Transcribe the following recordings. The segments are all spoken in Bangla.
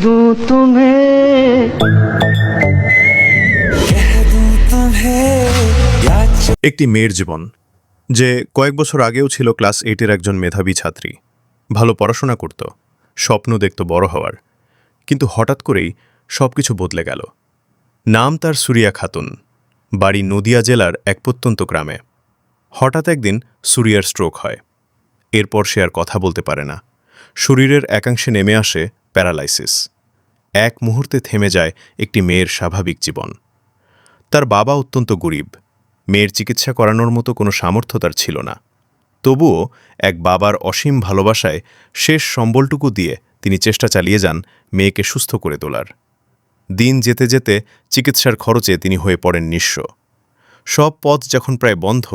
दूं तुम्हें একটি মেয়ের জীবন, যে কয়েক বছর আগেও ছিল ক্লাস 8-এর একজন মেধাবী ছাত্রী। ভালো পড়াশোনা করত, স্বপ্ন দেখত বড় হওয়ার। কিন্তু হঠাৎ করেই সবকিছু বদলে গেল। নাম তার সুরিয়া খাতুন, বাড়ি নদিয়া জেলার এক প্রত্যন্ত গ্রামে। হঠাৎ একদিন সুরিয়ার স্ট্রোক হয়। এরপর সে আর কথা বলতে পারে না। শরীরের একাংশে নেমে আসে প্যারালাইসিস। এক মুহূর্তে থেমে যায় একটি মেয়ের স্বাভাবিক জীবন। তার বাবা অত্যন্ত গরিব, মেয়ের চিকিৎসা করানোর মতো কোনো সামর্থ্য তার ছিল না। তবুও এক বাবার অসীম ভালোবাসায় শেষ সম্বলটুকু দিয়ে তিনি চেষ্টা চালিয়ে যান মেয়েকে সুস্থ করে তোলার। দিন যেতে যেতে চিকিৎসার খরচে তিনি হয়ে পড়েন নিঃস্ব। সব পথ যখন প্রায় বন্ধ,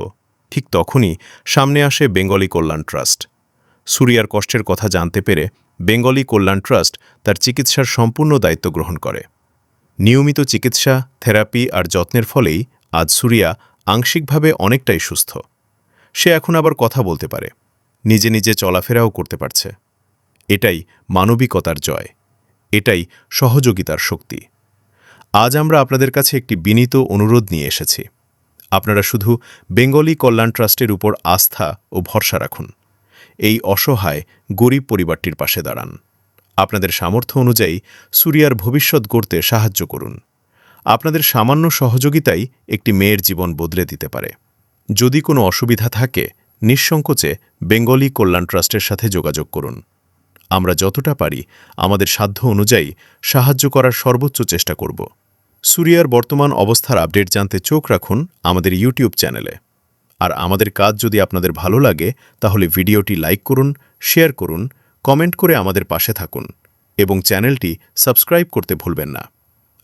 ঠিক তখনই সামনে আসে বেঙ্গলি কল্যাণ ট্রাস্ট। সুরিয়ার কষ্টের কথা জানতে পেরে বেঙ্গলি কল্যাণ ট্রাস্ট তার চিকিৎসার সম্পূর্ণ দায়িত্ব গ্রহণ করে। নিয়মিত চিকিৎসা, থেরাপি আর যত্নের ফলেই আজ সুরিয়া আংশিকভাবে অনেকটাই সুস্থ। সে এখন আবার কথা বলতে পারে, নিজে নিজে চলাফেরাও করতে পারছে। এটাই মানবিকতার জয়, এটাই সহযোগিতার শক্তি। আজ আমরা আপনাদের কাছে একটি বিনীত অনুরোধ নিয়ে এসেছি। আপনারা শুধু বেঙ্গলি কল্যাণ ট্রাস্টের উপর আস্থা ও ভরসা রাখুন। এই অসহায় গরিব পরিবারটির পাশে দাঁড়ান। আপনাদের সামর্থ্য অনুযায়ী সুরিয়ার ভবিষ্যৎ গড়তে সাহায্য করুন। আপনাদের সামান্য সহযোগিতাই একটি মেয়ের জীবন বদলে দিতে পারে। যদি কোনো অসুবিধা থাকে, নিঃসংকোচে বেঙ্গলি কল্যাণ ট্রাস্টের সাথে যোগাযোগ করুন। আমরা যতটা পারি আমাদের সাধ্য অনুযায়ী সাহায্য করার সর্বোচ্চ চেষ্টা করব। সুরিয়ার বর্তমান অবস্থার আপডেট জানতে চোখ রাখুন আমাদের ইউটিউব চ্যানেলে। আর আমাদের কাজ যদি আপনাদের ভালো লাগে তাহলে ভিডিওটি লাইক করুন, শেয়ার করুন, কমেন্ট করে আমাদের পাশে থাকুন এবং চ্যানেলটি সাবস্ক্রাইব করতে ভুলবেন না।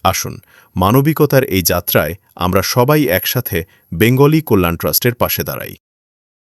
আসুন, মানবিকতার এই যাত্রায় আমরা সবাই একসাথে বেঙ্গলি কল্যাণ ট্রাস্টের পাশে দাঁড়াই।